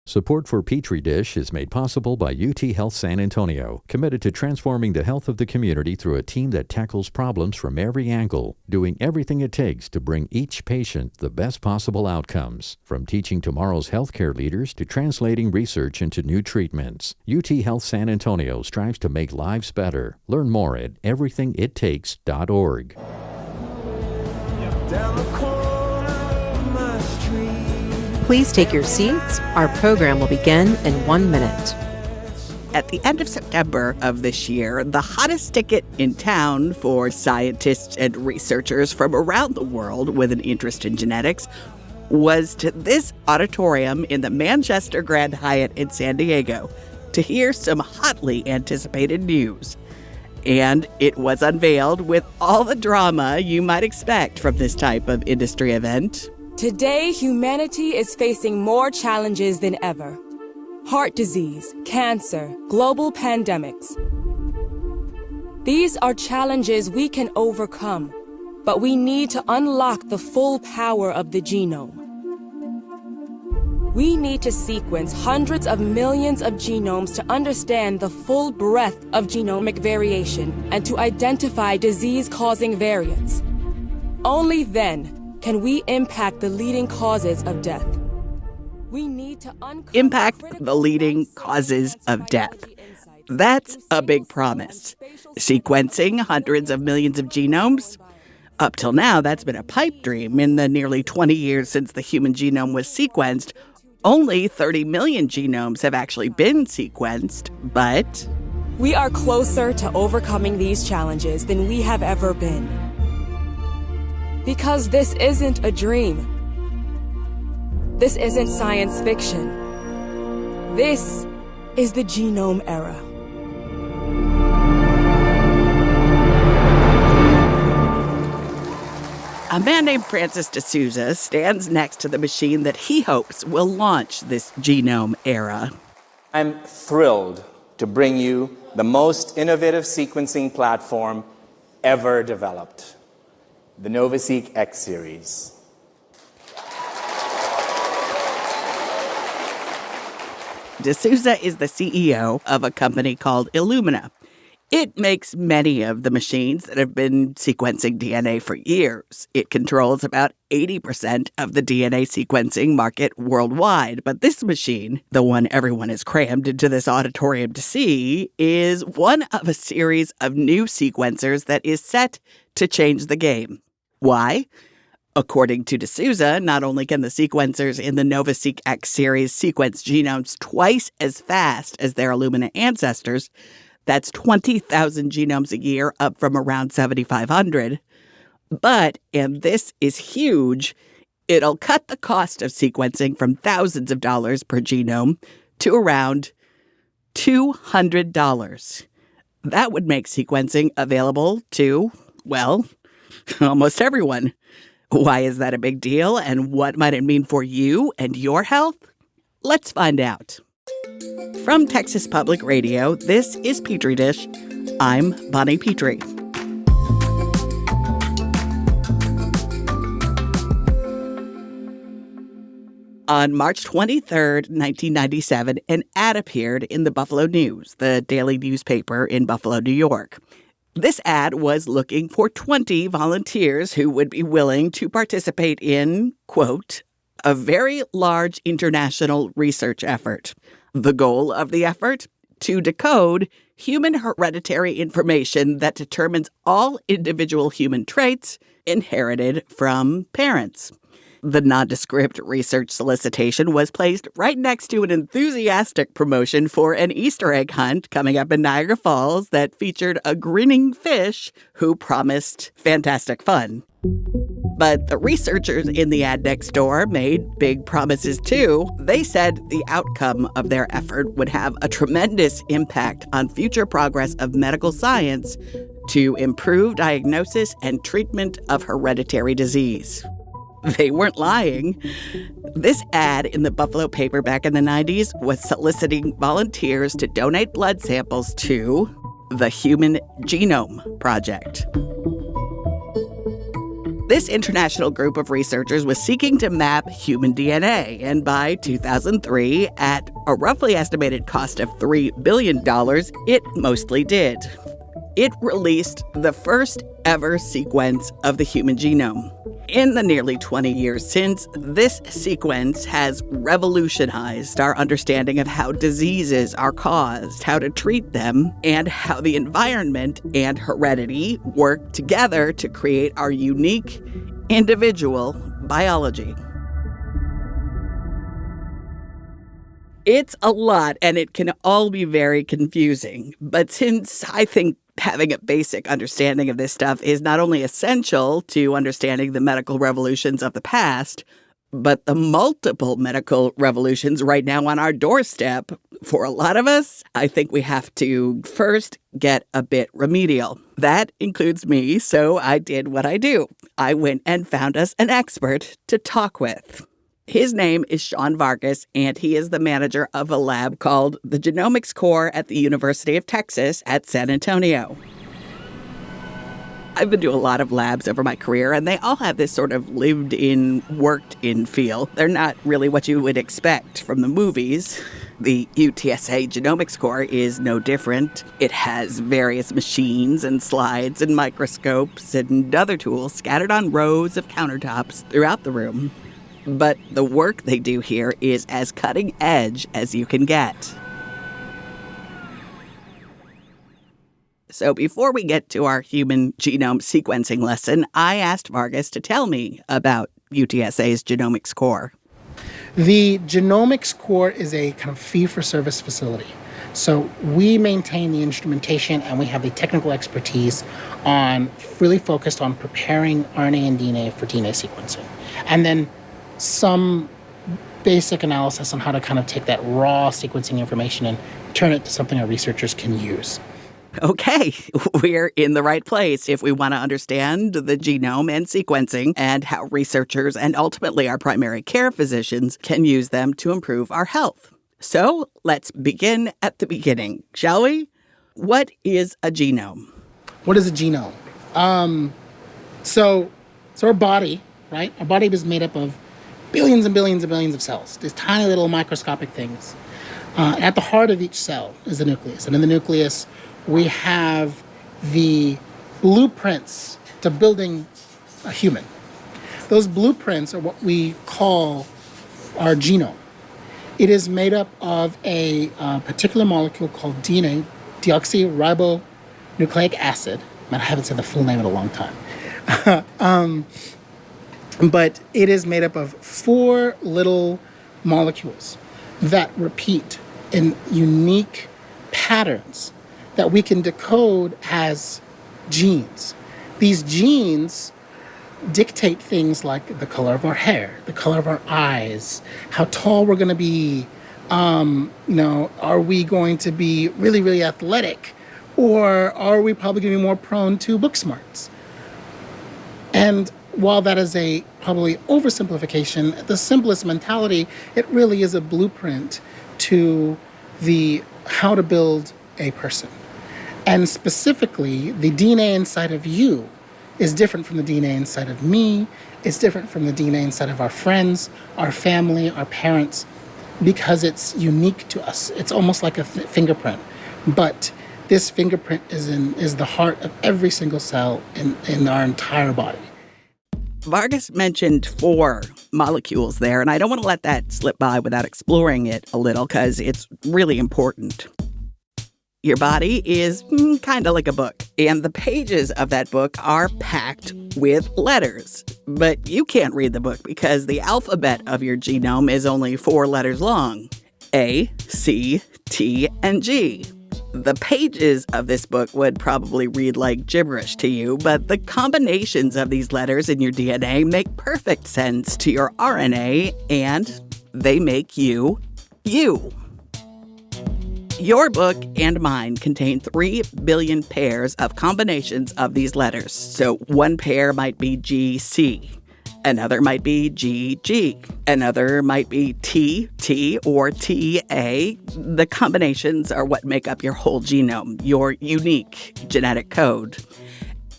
Support for Petri Dish is made possible by UT Health San Antonio, committed to transforming the health of the community through a team that tackles problems from every angle, doing everything it takes to bring each patient the best possible outcomes. From teaching tomorrow's healthcare leaders to translating research into new treatments, UT Health San Antonio strives to make lives better. Learn more at everythingittakes.org. Please take your seats. Our program will begin in 1 minute. At the end of September of this year, the hottest ticket in town for scientists and researchers from around the world with an interest in genetics was to this auditorium in the Manchester Grand Hyatt in San Diego to hear some hotly anticipated news. And it was unveiled with all the drama you might expect from this type of industry event. Today, humanity is facing more challenges than ever. Heart disease, cancer, global pandemics. These are challenges we can overcome, but we need to unlock the full power of the genome. We need to sequence hundreds of millions of genomes to understand the full breadth of genomic variation and to identify disease-causing variants. Only then can we impact the leading causes of death. We need to impact the leading causes of death. That's a big promise. Sequencing hundreds of millions of genomes? Up till now, that's been a pipe dream. In the nearly 20 years since the human genome was sequenced, only 30 million genomes have actually been sequenced, but we are closer to overcoming these challenges than we have ever been. Because this isn't a dream. This isn't science fiction. This is the genome era. A man named Francis D'Souza stands next to the machine that he hopes will launch this genome era. I'm thrilled to bring you the most innovative sequencing platform ever developed. The NovaSeq X series. D'Souza is the CEO of a company called Illumina. It makes many of the machines that have been sequencing DNA for years. It controls about 80% of the DNA sequencing market worldwide. But this machine, the one everyone is crammed into this auditorium to see, is one of a series of new sequencers that is set to change the game. Why? According to D'Souza, not only can the sequencers in the NovaSeq X series sequence genomes twice as fast as their Illumina ancestors, that's 20,000 genomes a year, up from around 7,500. But, and this is huge, it'll cut the cost of sequencing from thousands of dollars per genome to around $200. That would make sequencing available to, well, almost everyone. Why is that a big deal, and what might it mean for you and your health? Let's find out. From Texas Public Radio, this is Petri Dish. I'm Bonnie Petrie. On March 23rd, 1997, an ad appeared in the Buffalo News, the daily newspaper in Buffalo, New York. This ad was looking for 20 volunteers who would be willing to participate in, quote, a very large international research effort. The goal of the effort? To decode human hereditary information that determines all individual human traits inherited from parents. The nondescript research solicitation was placed right next to an enthusiastic promotion for an Easter egg hunt coming up in Niagara Falls that featured a grinning fish who promised fantastic fun. But the researchers in the ad next door made big promises too. They said the outcome of their effort would have a tremendous impact on future progress of medical science to improve diagnosis and treatment of hereditary disease. They weren't lying. This ad in the Buffalo paper back in the 90s was soliciting volunteers to donate blood samples to the Human Genome Project. This international group of researchers was seeking to map human DNA, and by 2003, at a roughly estimated cost of $3 billion, it mostly did. It released the first ever sequence of the human genome. In the nearly 20 years since, this sequence has revolutionized our understanding of how diseases are caused, how to treat them, and how the environment and heredity work together to create our unique, individual biology. It's a lot, and it can all be very confusing. But since I think having a basic understanding of this stuff is not only essential to understanding the medical revolutions of the past, but the multiple medical revolutions right now on our doorstep, for a lot of us, I think we have to first get a bit remedial. That includes me, so I did what I do. I went and found us an expert to talk with. His name is Sean Vargas, and he is the manager of a lab called the Genomics Core at the University of Texas at San Antonio. I've been to a lot of labs over my career, and they all have this sort of lived-in, worked-in feel. They're not really what you would expect from the movies. The UTSA Genomics Core is no different. It has various machines and slides and microscopes and other tools scattered on rows of countertops throughout the room. But the work they do here is as cutting edge as you can get. So before we get to our human genome sequencing lesson, I asked Vargas to tell me about UTSA's Genomics Core. The Genomics Core is a kind of fee-for-service facility. So we maintain the instrumentation and we have the technical expertise on really focused on preparing RNA and DNA for DNA sequencing. And then some basic analysis on how to kind of take that raw sequencing information and turn it to something our researchers can use. Okay, we're in the right place if we want to understand the genome and sequencing and how researchers and ultimately our primary care physicians can use them to improve our health. So let's begin at the beginning, shall we? What is a genome? What is a genome? So our body, right? Our body is made up of billions and billions and billions of cells, these tiny little microscopic things. At the heart of each cell is the nucleus. And in the nucleus, we have the blueprints to building a human. Those blueprints are what we call our genome. It is made up of a particular molecule called DNA, deoxyribonucleic acid. Man, I haven't said the full name in a long time. But it is made up of 4 little molecules that repeat in unique patterns that we can decode as genes. These genes dictate things like the color of our hair, the color of our eyes, how tall we're going to be, are we going to be really, really athletic, or are we probably going to be more prone to book smarts? And while that is a probably oversimplification, the simplest mentality, it really is a blueprint to the how to build a person. And specifically, the DNA inside of you is different from the DNA inside of me. It's different from the DNA inside of our friends, our family, our parents, because it's unique to us. It's almost like a fingerprint. But this fingerprint is the heart of every single cell in our entire body. Vargas mentioned 4 molecules there, and I don't want to let that slip by without exploring it a little because it's really important. Your body is kind of like a book, and the pages of that book are packed with letters. But you can't read the book because the alphabet of your genome is only 4 letters long: A, C, T, and G. The pages of this book would probably read like gibberish to you, but the combinations of these letters in your DNA make perfect sense to your RNA, and they make you, you. Your book and mine contain 3 billion pairs of combinations of these letters. So one pair might be GC. Another might be GG. Another might be TT or TA. The combinations are what make up your whole genome, your unique genetic code.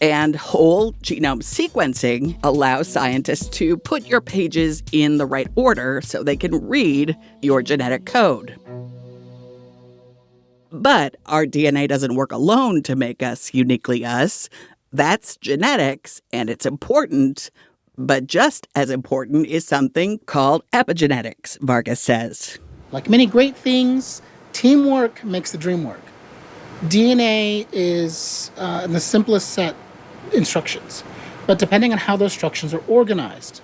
And whole genome sequencing allows scientists to put your pages in the right order so they can read your genetic code. But our DNA doesn't work alone to make us uniquely us. That's genetics, and it's important. But just as important is something called epigenetics, Vargas says. Like many great things, teamwork makes the dream work. DNA is in the simplest set instructions. But depending on how those instructions are organized,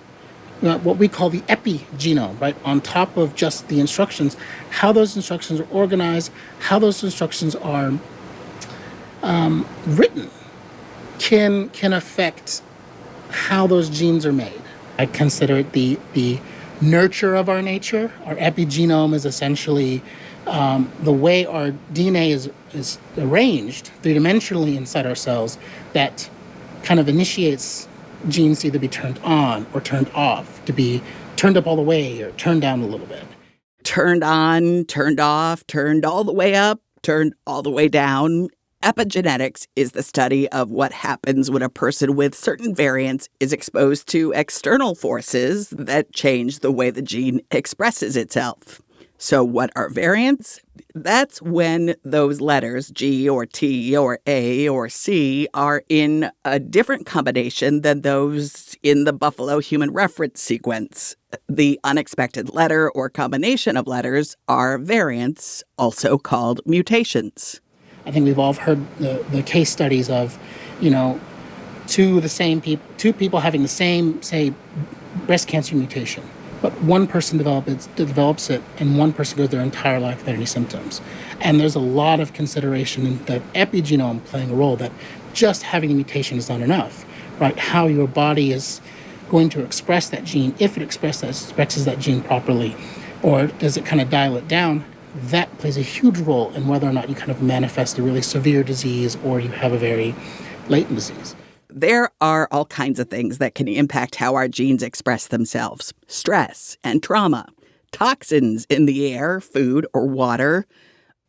what we call the epigenome, right, on top of just the instructions, how those instructions are organized, how those instructions are written can affect how those genes are made. I consider it the nurture of our nature. Our epigenome is essentially the way our DNA is arranged three-dimensionally inside our cells that kind of initiates genes to either be turned on or turned off, to be turned up all the way or turned down a little bit. Turned on, turned off, turned all the way up, turned all the way down. Epigenetics is the study of what happens when a person with certain variants is exposed to external forces that change the way the gene expresses itself. So what are variants? That's when those letters, G or T or A or C, are in a different combination than those in the Buffalo human reference sequence. The unexpected letter or combination of letters are variants, also called mutations. I think we've all heard the case studies of, two people having the same, say, breast cancer mutation. But one person develops it, and one person goes their entire life without any symptoms. And there's a lot of consideration in the epigenome playing a role, that just having a mutation is not enough, right? How your body is going to express that gene, if it expresses that gene properly, or does it kind of dial it down, that plays a huge role in whether or not you kind of manifest a really severe disease or you have a very latent disease. There are all kinds of things that can impact how our genes express themselves. Stress and trauma, toxins in the air, food, or water.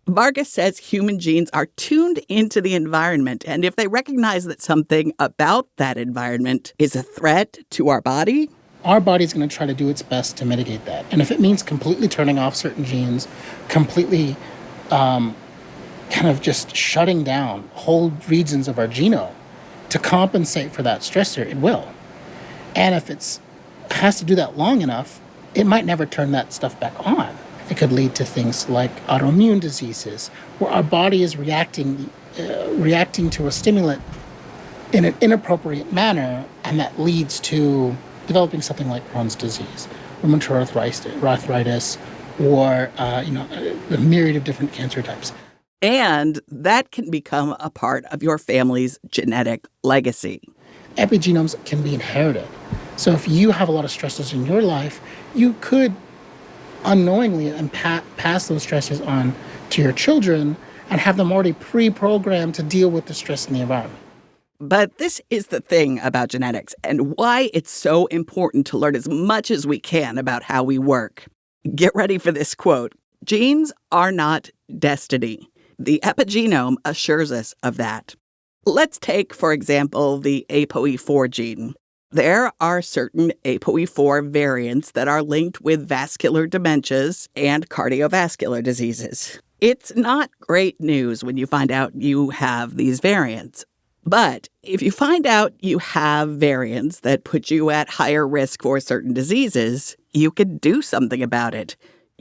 Vargas says human genes are tuned into the environment, and if they recognize that something about that environment is a threat to our body, our body's going to try to do its best to mitigate that. And if it means completely turning off certain genes, completely kind of just shutting down whole regions of our genome to compensate for that stressor, it will. And if it has to do that long enough, it might never turn that stuff back on. It could lead to things like autoimmune diseases, where our body is reacting to a stimulant in an inappropriate manner, and that leads to developing something like Crohn's disease, rheumatoid arthritis, or the myriad of different cancer types. And that can become a part of your family's genetic legacy. Epigenomes can be inherited. So if you have a lot of stressors in your life, you could unknowingly pass those stressors on to your children and have them already pre-programmed to deal with the stress in the environment. But this is the thing about genetics and why it's so important to learn as much as we can about how we work. Get ready for this quote. Genes are not destiny. The epigenome assures us of that. Let's take, for example, the ApoE4 gene. There are certain ApoE4 variants that are linked with vascular dementias and cardiovascular diseases. It's not great news when you find out you have these variants. But if you find out you have variants that put you at higher risk for certain diseases, you can do something about it.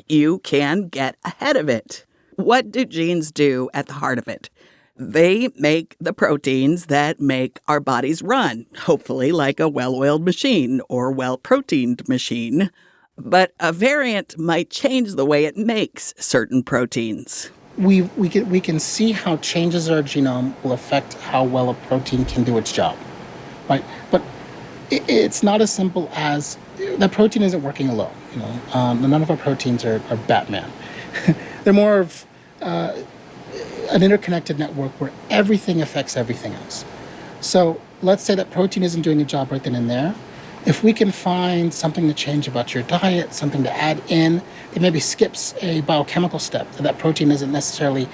You can get ahead of it. What do genes do at the heart of it? They make the proteins that make our bodies run, hopefully like a well-oiled machine or well-proteined machine. But a variant might change the way it makes certain proteins. We can see how changes in our genome will affect how well a protein can do its job, right? But it's not as simple as the protein isn't working alone. None of our proteins are Batman. They're more of an interconnected network where everything affects everything else. So let's say that protein isn't doing a job right then and there. If we can find something to change about your diet, something to add in, it maybe skips a biochemical step, that protein isn't necessarily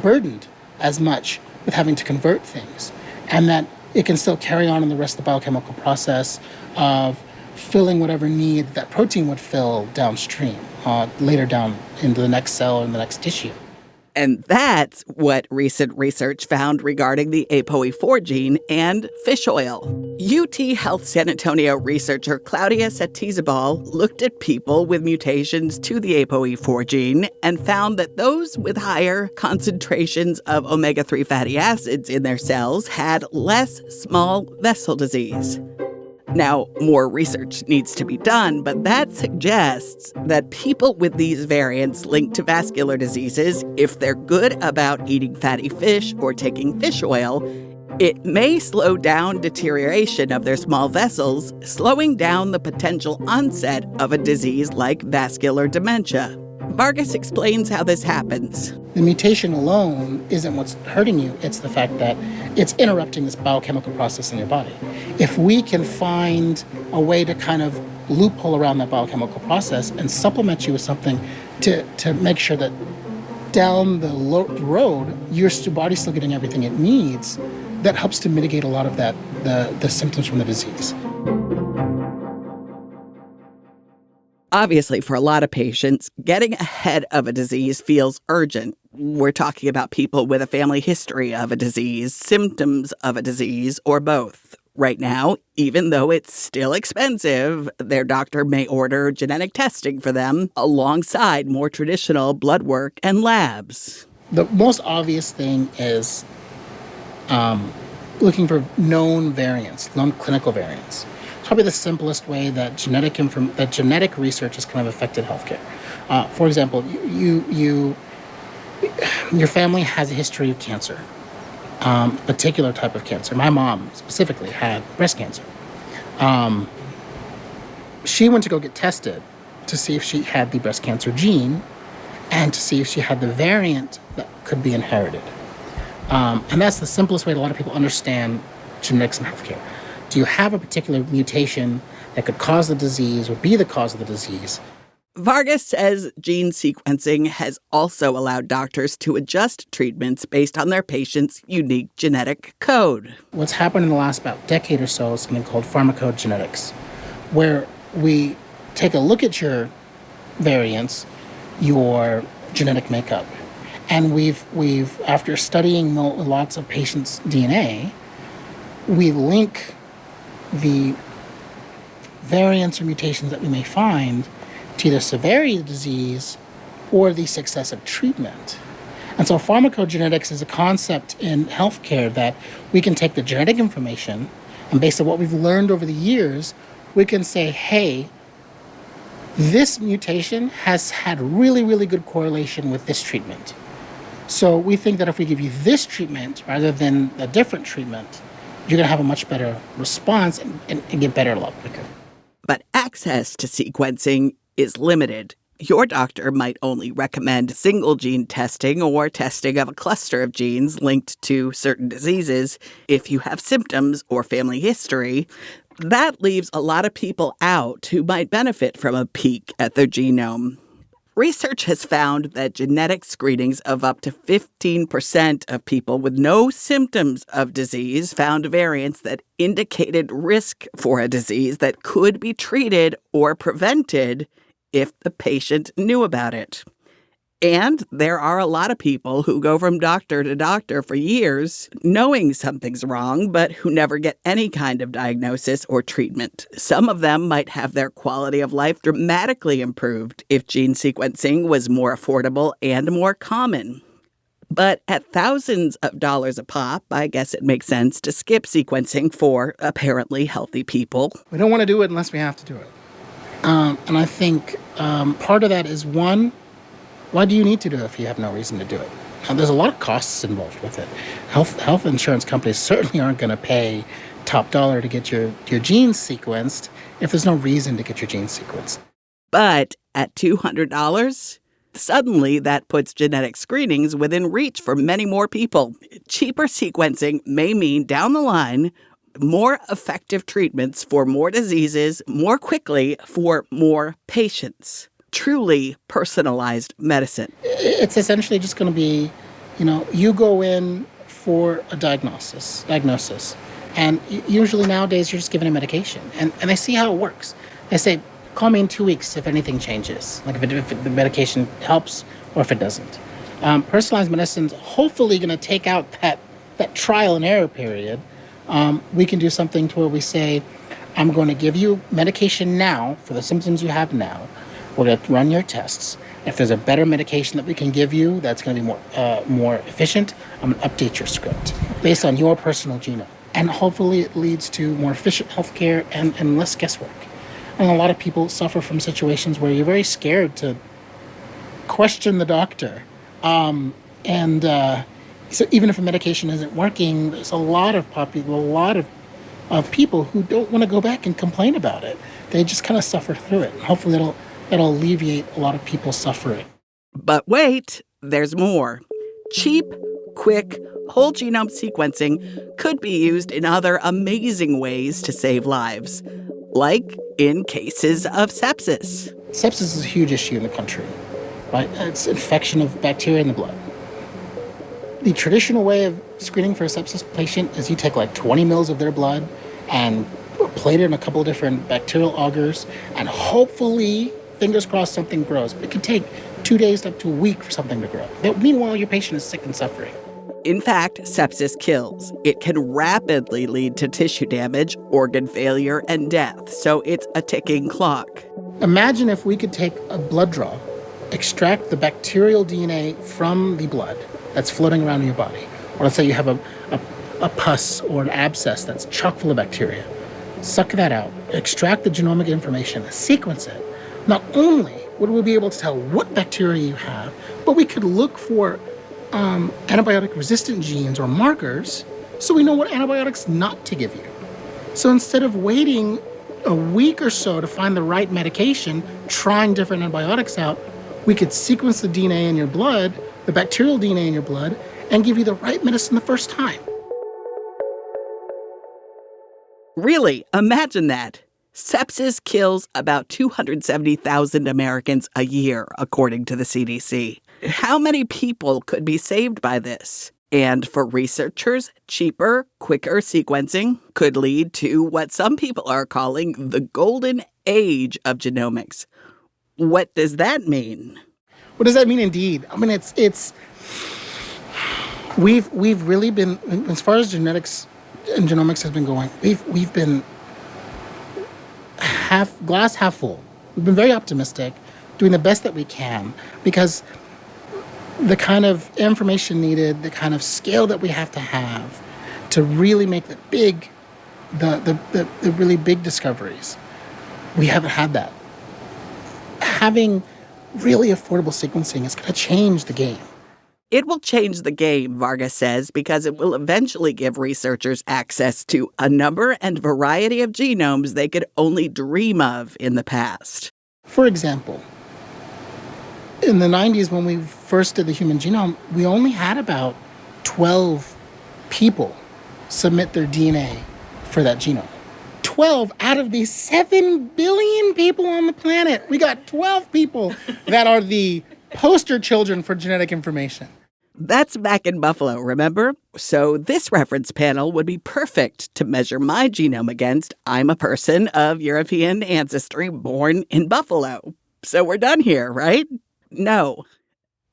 burdened as much with having to convert things. And that it can still carry on in the rest of the biochemical process of filling whatever need that protein would fill downstream, later down into the next cell or in the next tissue. And that's what recent research found regarding the ApoE4 gene and fish oil. UT Health San Antonio researcher Claudia Setizabal looked at people with mutations to the ApoE4 gene and found that those with higher concentrations of omega-3 fatty acids in their cells had less small vessel disease. Now, more research needs to be done, but that suggests that people with these variants linked to vascular diseases, if they're good about eating fatty fish or taking fish oil, it may slow down deterioration of their small vessels, slowing down the potential onset of a disease like vascular dementia. Vargas explains how this happens. The mutation alone isn't what's hurting you. It's the fact that it's interrupting this biochemical process in your body. If we can find a way to kind of loophole around that biochemical process and supplement you with something to make sure that down the road, your body's still getting everything it needs, that helps to mitigate a lot of that, the symptoms from the disease. Obviously, for a lot of patients, getting ahead of a disease feels urgent. We're talking about people with a family history of a disease, symptoms of a disease, or both. Right now, even though it's still expensive, their doctor may order genetic testing for them alongside more traditional blood work and labs. The most obvious thing is looking for known variants, known clinical variants. It's probably the simplest way that genetic research has kind of affected healthcare. For example, your family has a history of cancer, particular type of cancer. My mom specifically had breast cancer. She went to go get tested to see if she had the breast cancer gene and to see if she had the variant that could be inherited. And that's the simplest way a lot of people understand genetics in healthcare. Do you have a particular mutation that could cause the disease or be the cause of the disease? Vargas says gene sequencing has also allowed doctors to adjust treatments based on their patient's unique genetic code. What's happened in the last about decade or so is something called pharmacogenetics, where we take a look at your variants, your genetic makeup, and we've after studying lots of patients' DNA, we link the variants or mutations that we may find to either severity of the disease or the success of treatment. And so pharmacogenetics is a concept in healthcare that we can take the genetic information and based on what we've learned over the years, we can say, hey, this mutation has had really, really good correlation with this treatment. So we think that if we give you this treatment rather than a different treatment, you're going to have a much better response and get better a lot quicker. But access to sequencing is limited. Your doctor might only recommend single gene testing or testing of a cluster of genes linked to certain diseases if you have symptoms or family history. That leaves a lot of people out who might benefit from a peek at their genome. Research has found that genetic screenings of up to 15% of people with no symptoms of disease found variants that indicated risk for a disease that could be treated or prevented if the patient knew about it. And there are a lot of people who go from doctor to doctor for years knowing something's wrong, but who never get any kind of diagnosis or treatment. Some of them might have their quality of life dramatically improved if gene sequencing was more affordable and more common. But at thousands of dollars a pop, I guess it makes sense to skip sequencing for apparently healthy people. We don't want to do it unless we have to do it. And I think part of that is, one, why do you need to do it if you have no reason to do it? Now, there's a lot of costs involved with it. Health insurance companies certainly aren't going to pay top dollar to get your genes sequenced if there's no reason to get your genes sequenced. But at $200, suddenly that puts genetic screenings within reach for many more people. Cheaper sequencing may mean down the line more effective treatments for more diseases more quickly for more patients. Truly personalized medicine. It's essentially just going to be, you go in for a diagnosis. And usually nowadays, you're just given a medication. And they see how it works. They say, call me in 2 weeks if anything changes, like if the medication helps or if it doesn't. Personalized medicine's hopefully going to take out that trial and error period. We can do something to where we say, I'm going to give you medication now for the symptoms you have now. We're going to run your tests. If there's a better medication that we can give you that's going to be more efficient, I'm going to update your script based on your personal genome. And hopefully it leads to more efficient healthcare and less guesswork. And a lot of people suffer from situations where you're very scared to question the doctor. So even if a medication isn't working, there's a lot of people who don't want to go back and complain about it. They just kind of suffer through it. And hopefully that'll alleviate a lot of people's suffering. But wait, there's more. Cheap, quick, whole genome sequencing could be used in other amazing ways to save lives, like in cases of sepsis. Sepsis is a huge issue in the country, right? It's infection of bacteria in the blood. The traditional way of screening for a sepsis patient is you take like 20 mils of their blood and plate it in a couple of different bacterial augers, and hopefully, fingers crossed, something grows. But it can take 2 days up to a week for something to grow. Meanwhile, your patient is sick and suffering. In fact, sepsis kills. It can rapidly lead to tissue damage, organ failure, and death. So it's a ticking clock. Imagine if we could take a blood draw, extract the bacterial DNA from the blood that's floating around in your body. Or let's say you have a pus or an abscess that's chock full of bacteria. Suck that out, extract the genomic information, sequence it. Not only would we be able to tell what bacteria you have, but we could look for antibiotic-resistant genes or markers so we know what antibiotics not to give you. So instead of waiting a week or so to find the right medication, trying different antibiotics out, we could sequence the DNA in your blood, the bacterial DNA in your blood, and give you the right medicine the first time. Really, imagine that. Sepsis kills about 270,000 Americans a year, according to the CDC. How many people could be saved by this? And for researchers, cheaper, quicker sequencing could lead to what some people are calling the golden age of genomics. What does that mean? What does that mean indeed? I mean, we've really been, as far as genetics and genomics has been going, we've been glass half full. We've been very optimistic, doing the best that we can, because the kind of information needed, the kind of scale that we have to really make the really big discoveries, we haven't had that. Having really affordable sequencing is going to change the game. It will change the game, Vargas says, because it will eventually give researchers access to a number and variety of genomes they could only dream of in the past. For example, in the 90s, when we first did the human genome, we only had about 12 people submit their DNA for that genome. 12 out of the 7 billion people on the planet. We got 12 people that are the poster children for genetic information. That's back in Buffalo, remember? So this reference panel would be perfect to measure my genome against. I'm a person of European ancestry born in Buffalo. So we're done here, right? No.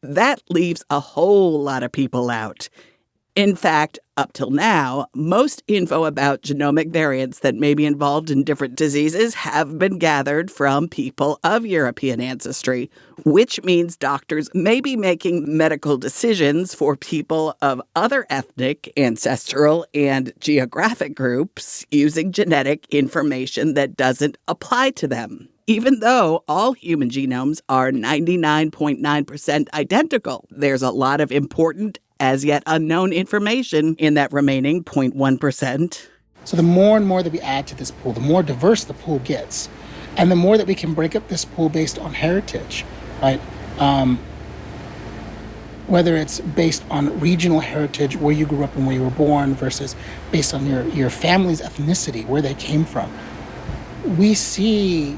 That leaves a whole lot of people out. In fact, up till now, most info about genomic variants that may be involved in different diseases have been gathered from people of European ancestry, which means doctors may be making medical decisions for people of other ethnic, ancestral, and geographic groups using genetic information that doesn't apply to them, even though all human genomes are 99.9% identical. There's a lot of important as yet unknown information in that remaining 0.1%. So the more and more that we add to this pool, the more diverse the pool gets, and the more that we can break up this pool based on heritage, right? Whether it's based on regional heritage, where you grew up and where you were born, versus based on your family's ethnicity, where they came from. We see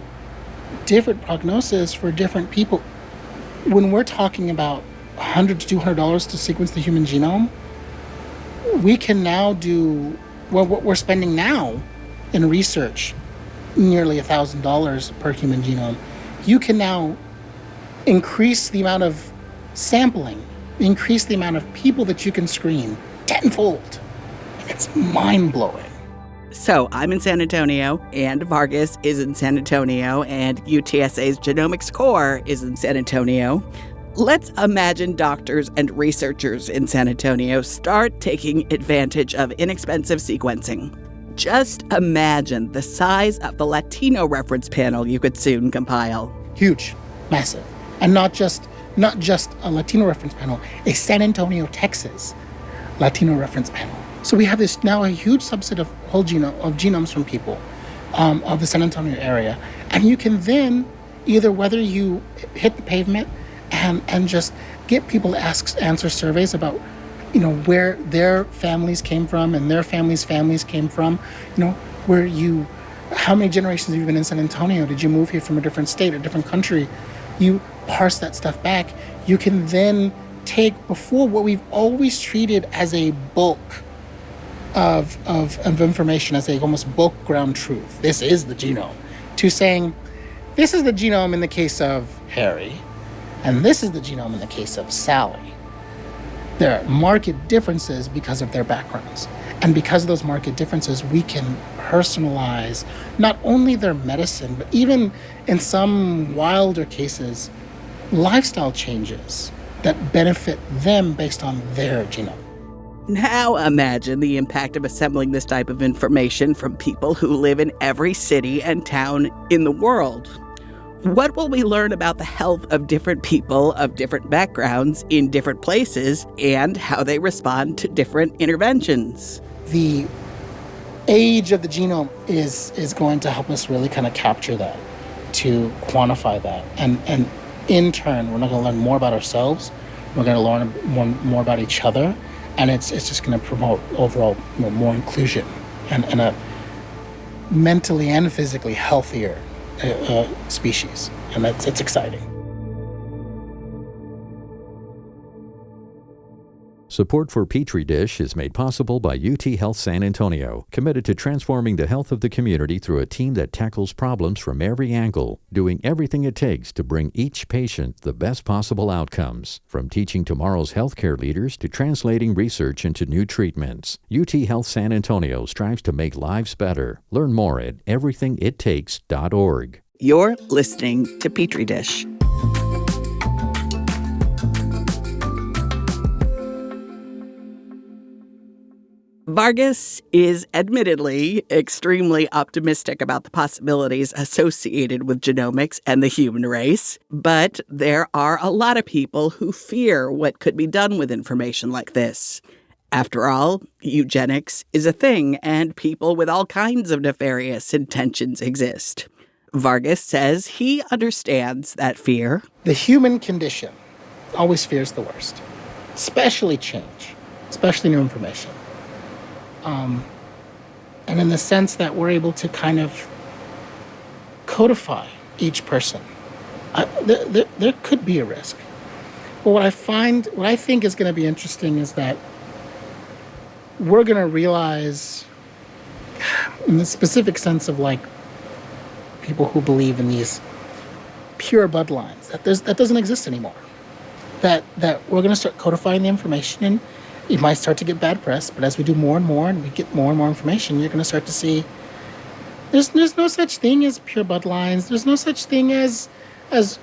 different prognosis for different people. When we're talking about $100 to $200 to sequence the human genome, we can now do Well, what we're spending now in research, nearly $1,000 per human genome, you can now increase the amount of sampling, increase the amount of people that you can screen tenfold. It's mind-blowing. So I'm in San Antonio, and Vargas is in San Antonio, and UTSA's Genomics Core is in San Antonio. Let's imagine doctors and researchers in San Antonio start taking advantage of inexpensive sequencing. Just imagine the size of the Latino reference panel you could soon compile. Huge, massive. And not just a Latino reference panel, a San Antonio, Texas Latino reference panel. So we have this now a huge subset of whole genome of genomes from people of the San Antonio area, and you can then either whether you hit the pavement and just get people to answer surveys about where their families came from and their families came from, how many generations have you been in San Antonio? Did you move here from a different state or different country? You parse that stuff back. You can then take before what we've always treated as a bulk of information, as a almost bulk ground truth. This is the genome. To saying, this is the genome in the case of Harry, and this is the genome in the case of Sally. There are marked differences because of their backgrounds. And because of those marked differences, we can personalize not only their medicine, but even in some wilder cases, lifestyle changes that benefit them based on their genome. Now imagine the impact of assembling this type of information from people who live in every city and town in the world. What will we learn about the health of different people of different backgrounds in different places and how they respond to different interventions? The age of the genome is going to help us really kind of capture that, to quantify that. And in turn, we're not going to learn more about ourselves. We're going to learn more about each other. And it's just going to promote overall more inclusion and a mentally and physically healthier species. And it's exciting. Support for Petri Dish is made possible by UT Health San Antonio, committed to transforming the health of the community through a team that tackles problems from every angle, doing everything it takes to bring each patient the best possible outcomes. From teaching tomorrow's healthcare leaders to translating research into new treatments, UT Health San Antonio strives to make lives better. Learn more at everythingittakes.org. You're listening to Petri Dish. Vargas is admittedly extremely optimistic about the possibilities associated with genomics and the human race, but there are a lot of people who fear what could be done with information like this. After all, eugenics is a thing, and people with all kinds of nefarious intentions exist. Vargas says he understands that fear. The human condition always fears the worst, especially change, especially new information. And in the sense that we're able to kind of codify each person, there could be a risk. But what I think is going to be interesting is that we're going to realize, in the specific sense of like people who believe in these pure bloodlines, that doesn't exist anymore. That we're going to start codifying the information, and it might start to get bad press, but as we do more and more and we get more and more information, you're going to start to see there's no such thing as pure bloodlines. There's no such thing as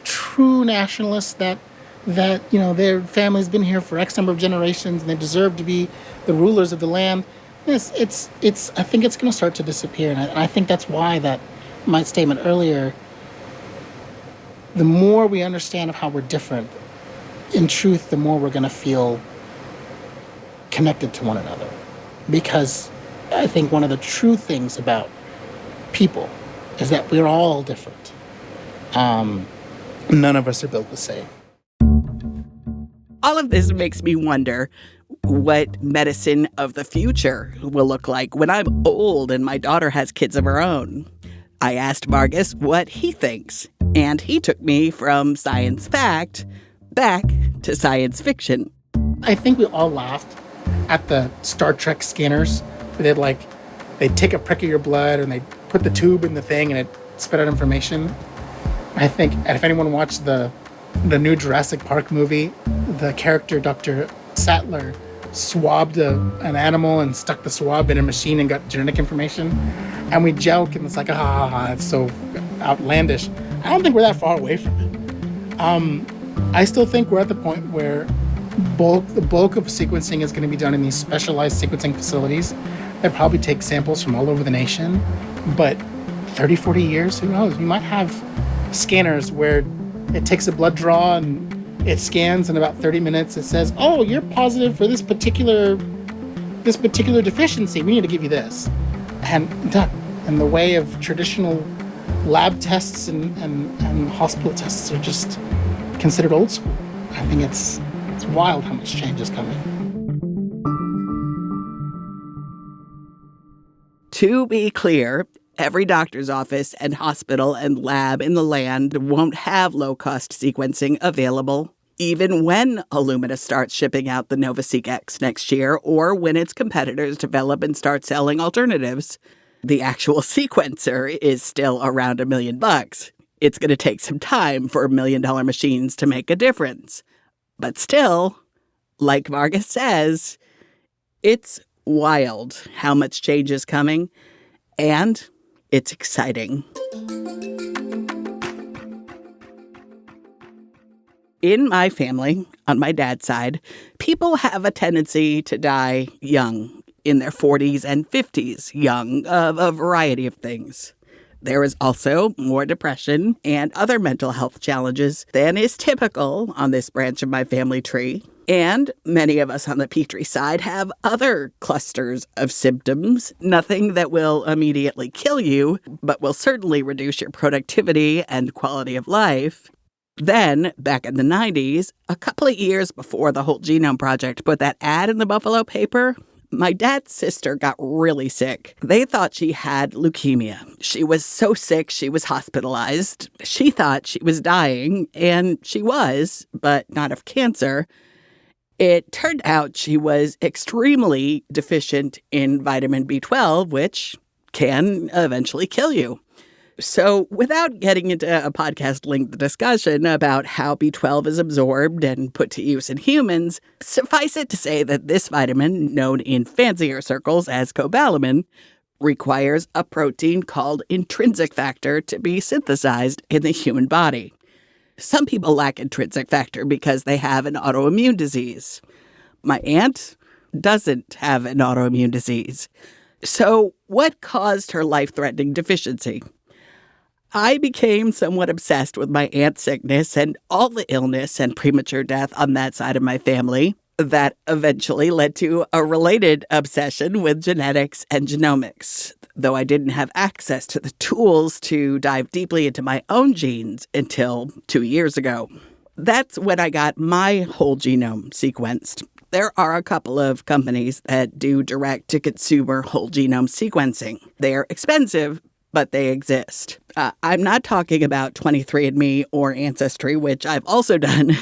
true nationalists that their family's been here for X number of generations and they deserve to be the rulers of the land. Yes, I think it's going to start to disappear, and I think that's why that my statement earlier. The more we understand of how we're different, in truth, the more we're going to feel connected to one another. Because I think one of the true things about people is that we're all different. None of us are built the same. All of this makes me wonder what medicine of the future will look like when I'm old and my daughter has kids of her own. I asked Vargas what he thinks, and he took me from science fact back to science fiction. I think we all laughed at the Star Trek scanners. They had like they'd take a prick of your blood and they'd put the tube in the thing and it spit out information. I think if anyone watched the new Jurassic Park movie, the character Dr. Sattler swabbed an animal and stuck the swab in a machine and got genetic information. And we joke and it's like, it's so outlandish. I don't think we're that far away from it. I still think we're at the point where the bulk of sequencing is going to be done in these specialized sequencing facilities that probably take samples from all over the nation. But 30, 40 years, who knows? We might have scanners where it takes a blood draw and it scans in about 30 minutes. It says, oh, you're positive for this particular deficiency. We need to give you this. And done. And the way of traditional lab tests and hospital tests are just considered old school. I think it's wild how much change is coming. To be clear, every doctor's office and hospital and lab in the land won't have low-cost sequencing available, even when Illumina starts shipping out the NovaSeq X next year or when its competitors develop and start selling alternatives. The actual sequencer is still around $1 million. It's going to take some time for $1 million machines to make a difference. But still, like Vargas says, it's wild how much change is coming, and it's exciting. In my family, on my dad's side, people have a tendency to die young, in their 40s and 50s, young, of a variety of things. There is also more depression and other mental health challenges than is typical on this branch of my family tree. And many of us on the Petrie side have other clusters of symptoms, nothing that will immediately kill you, but will certainly reduce your productivity and quality of life. Then, back in the 90s, a couple of years before the Whole Genome Project put that ad in the Buffalo paper, my dad's sister got really sick. They thought she had leukemia. She was so sick she was hospitalized. She thought she was dying, and she was, but not of cancer. It turned out she was extremely deficient in vitamin B12, which can eventually kill you. So without getting into a podcast-length discussion about how B12 is absorbed and put to use in humans, suffice it to say that this vitamin, known in fancier circles as cobalamin, requires a protein called intrinsic factor to be synthesized in the human body. Some people lack intrinsic factor because they have an autoimmune disease. My aunt doesn't have an autoimmune disease. So what caused her life-threatening deficiency? I became somewhat obsessed with my aunt's sickness and all the illness and premature death on that side of my family. That eventually led to a related obsession with genetics and genomics, though I didn't have access to the tools to dive deeply into my own genes until 2 years ago. That's when I got my whole genome sequenced. There are a couple of companies that do direct-to-consumer whole genome sequencing. They're expensive, but they exist. I'm not talking about 23andMe or Ancestry, which I've also done.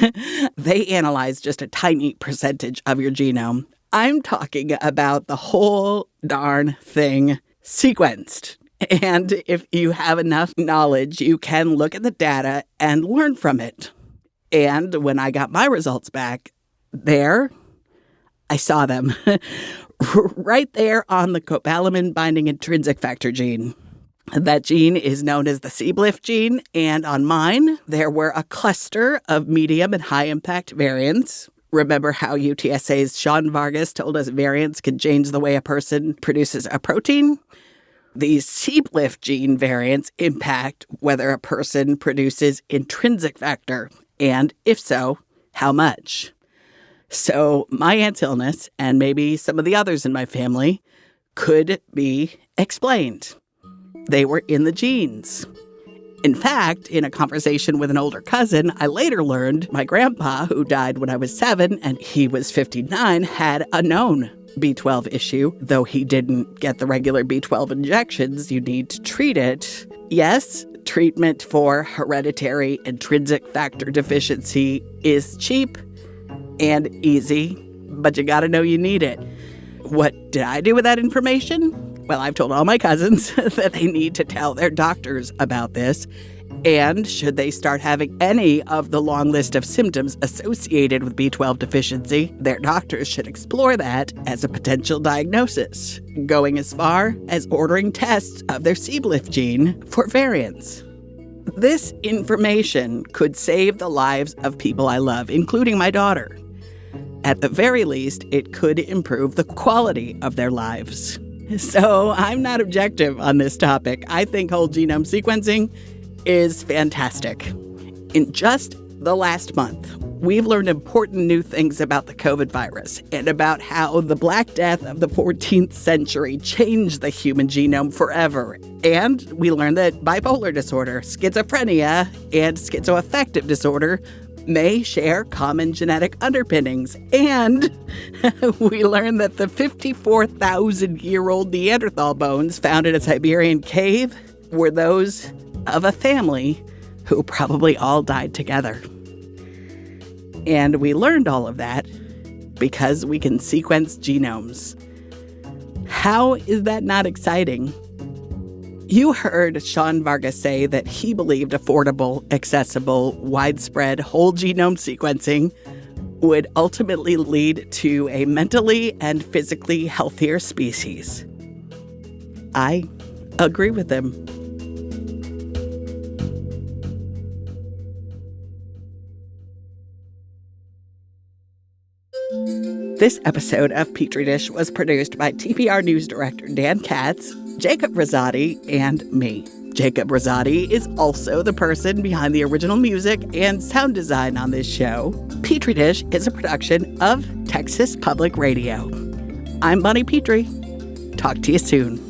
They analyze just a tiny percentage of your genome. I'm talking about the whole darn thing sequenced. And if you have enough knowledge, you can look at the data and learn from it. And when I got my results back, I saw them right there on the cobalamin binding intrinsic factor gene. That gene is known as the CBLIF gene, and on mine, there were a cluster of medium and high-impact variants. Remember how UTSA's Sean Vargas told us variants can change the way a person produces a protein? These CBLIF gene variants impact whether a person produces intrinsic factor, and if so, how much. So my aunt's illness, and maybe some of the others in my family, could be explained. They were in the genes. In fact, in a conversation with an older cousin, I later learned my grandpa, who died when I was 7 and he was 59, had a known B12 issue, though he didn't get the regular B12 injections you need to treat it. Yes, treatment for hereditary intrinsic factor deficiency is cheap and easy, but you gotta know you need it. What did I do with that information? Well, I've told all my cousins that they need to tell their doctors about this. And should they start having any of the long list of symptoms associated with B12 deficiency, their doctors should explore that as a potential diagnosis, going as far as ordering tests of their CBLIF gene for variants. This information could save the lives of people I love, including my daughter. At the very least, it could improve the quality of their lives. So I'm not objective on this topic. I think whole genome sequencing is fantastic. In just the last month, we've learned important new things about the COVID virus and about how the Black Death of the 14th century changed the human genome forever. And we learned that bipolar disorder, schizophrenia, and schizoaffective disorder may share common genetic underpinnings. And we learned that the 54,000-year-old Neanderthal bones found in a Siberian cave were those of a family who probably all died together. And we learned all of that because we can sequence genomes. How is that not exciting? You heard Sean Vargas say that he believed affordable, accessible, widespread whole genome sequencing would ultimately lead to a mentally and physically healthier species. I agree with him. This episode of Petri Dish was produced by TPR News Director Dan Katz, Jacob Rosati, and me. Jacob Rosati is also the person behind the original music and sound design on this show. Petri Dish is a production of Texas Public Radio. I'm Bonnie Petrie. Talk to you soon.